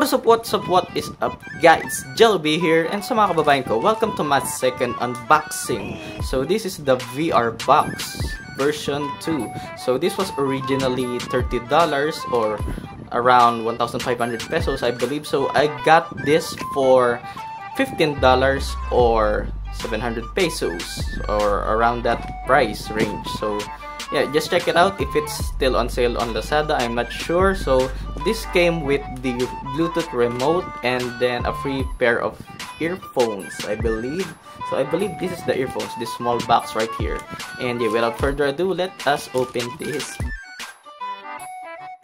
What's up, what is up guys? Jelby here, and sa mga kababayan ko, welcome to my second unboxing. So this is the VR box version 2. So this was originally $30 or around 1,500 pesos, I believe. So I got this for $15 or 700 pesos or around that price range. So yeah, just check it out if it's still on sale on Lazada. I'm not sure. So this came with the Bluetooth remote and then a free pair of earphones, I believe. So I believe this is the earphones, this small box right here. And yeah, without further ado, let us open this.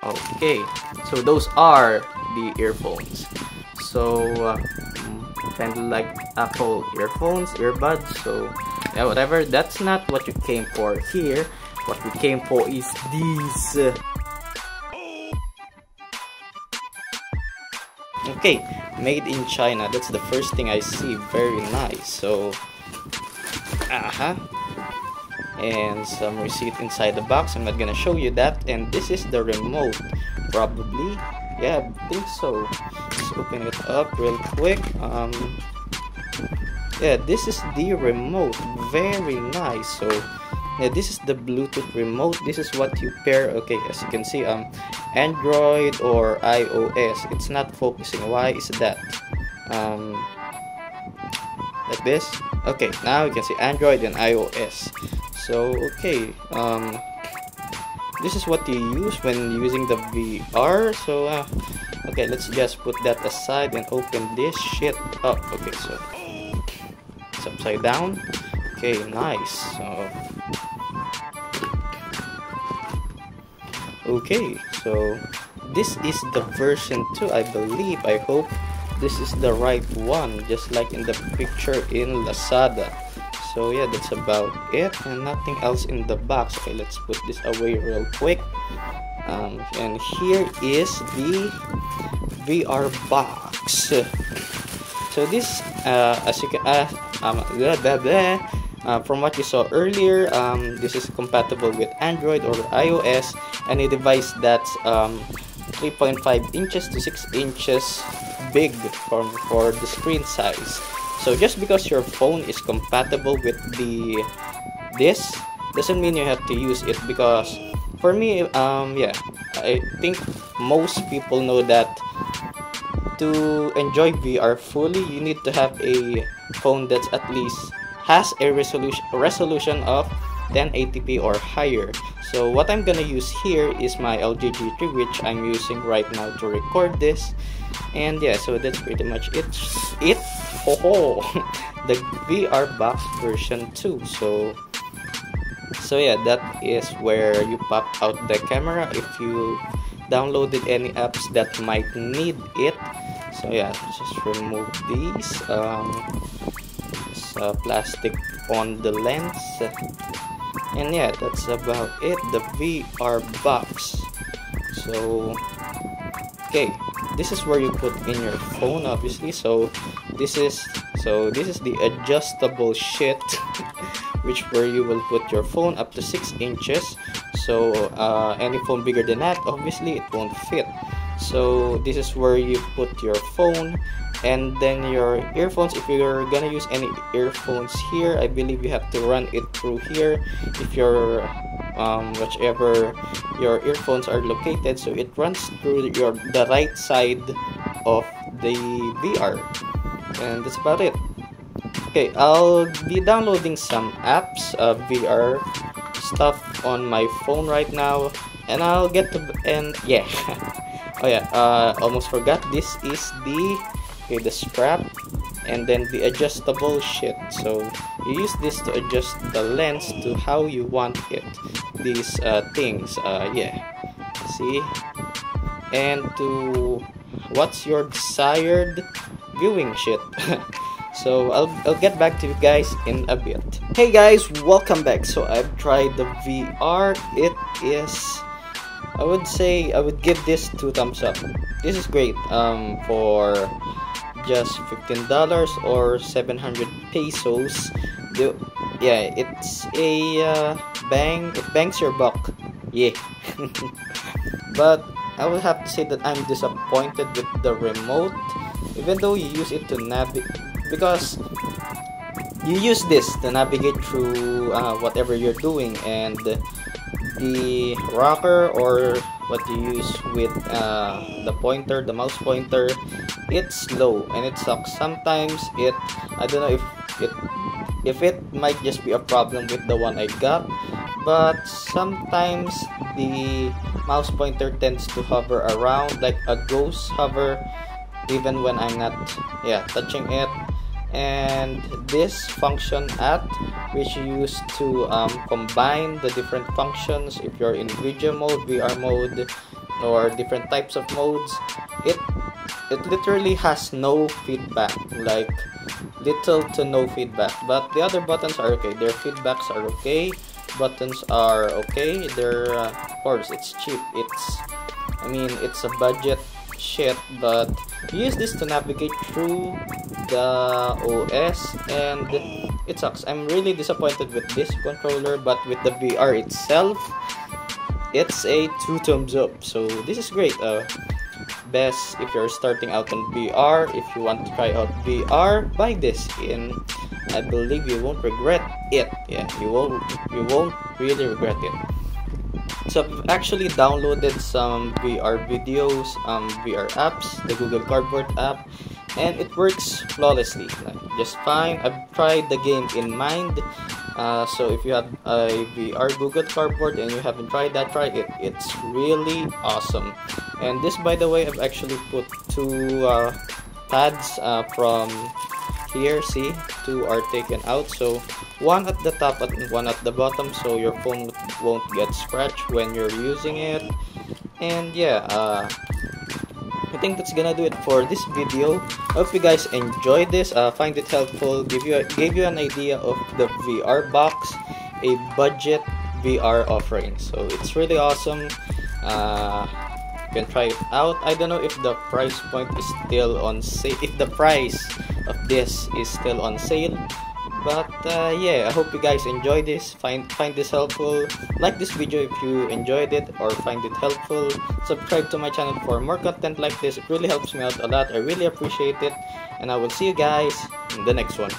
Okay, so those are the earphones. So kind of like Apple earphones, earbuds. So yeah, whatever. That's not what you came for here. What we came for is these. Okay, made in China. That's the first thing I see. Very nice. So, and some receipt inside the box. I'm not gonna show you that. And this is the remote, probably. Yeah, I think so. Let's open it up real quick. Yeah, this is the remote. Very nice. So yeah, this is the Bluetooth remote. This is what you pair. Okay, as you can see, Android or iOS. It's not focusing. Why is that? Like this. Okay, now you can see Android and iOS. So okay, this is what you use when using the VR. So okay, let's just put that aside and open this shit up. Okay, so it's upside down. Okay, nice. So okay, so this is the version 2, I believe. I hope this is the right one, just like in the picture in Lazada. So yeah, that's about it, and nothing else in the box. Okay, let's put this away real quick. And here is the VR box. So this, as you can, from what you saw earlier, this is compatible with Android or iOS, any device that's 3.5 inches to 6 inches big for the screen size. So just because your phone is compatible with this doesn't mean you have to use it, because for me, yeah, I think most people know that to enjoy VR fully, you need to have a phone that's at least has a resolution of 1080p or higher. So what I'm gonna use here is my LG G3, which I'm using right now to record this. And yeah, so that's pretty much it. The VR box version 2. So yeah, that is where you pop out the camera if you downloaded any apps that might need it. So yeah, just remove these. Plastic on the lens, and yeah, that's about it. The VR box. So okay, this is where you put in your phone, obviously. So this is the adjustable shit which where you will put your phone up to 6 inches. So any phone bigger than that, obviously it won't fit. So this is where you put your phone, and then your earphones. If you're gonna use any earphones here, I believe you have to run it through here if your whichever your earphones are located. So it runs through the right side of the VR, and that's about it. Okay, I'll be downloading some apps, VR stuff on my phone right now, and I'll get to, and yeah. Oh yeah, almost forgot, this is the strap, and then the adjustable shit. So you use this to adjust the lens to how you want it, these things, yeah, see, and to what's your desired viewing shit. So I'll get back to you guys in a bit. Hey guys, welcome back. So I've tried the VR. It is, I would say, I would give this 2 thumbs up. This is great for just $15 or 700 pesos. Yeah, it's a it bangs your buck. Yeah. But I will have to say that I'm disappointed with the remote, even though you use it to navigate, because you use this to navigate through whatever you're doing, and the rocker, or what you use with the pointer, the mouse pointer, it's slow and it sucks. Sometimes I don't know if it might just be a problem with the one I got, but sometimes the mouse pointer tends to hover around like a ghost hover even when I'm not touching it. And this function at, which you use to combine the different functions if you're in video mode, VR mode, or different types of modes, it literally has no feedback, like little to no feedback. But the other buttons are okay, their feedbacks are okay, buttons are okay. They're of course, it's cheap, it's a budget shit, but you use this to navigate through the OS, and it sucks. I'm really disappointed with this controller, but with the VR itself, it's a 2 thumbs up. So this is great. Best if you're starting out on VR. If you want to try out VR, buy this, and I believe you won't regret it. Yeah, you won't really regret it. So I've actually downloaded some VR videos, VR apps, the Google Cardboard app, and it works flawlessly, like just fine. I've tried the game in Mind. So if you have a VR Google Cardboard and you haven't tried that, try it. It's really awesome. And this, by the way, I've actually put two pads from here. See, two are taken out, so one at the top and one at the bottom, so your phone won't get scratched when you're using it. And yeah, I think that's gonna do it for this video. Hope you guys enjoyed this, find it helpful, gave you an idea of the VR box, a budget VR offering. So it's really awesome. You can try it out. I don't know if the price point is still on sale, if the price of this is still on sale, but yeah, I hope you guys enjoy this, find this helpful. Like this video if you enjoyed it or find it helpful. Subscribe to my channel for more content like this. It really helps me out a lot. I really appreciate it, and I will see you guys in the next one.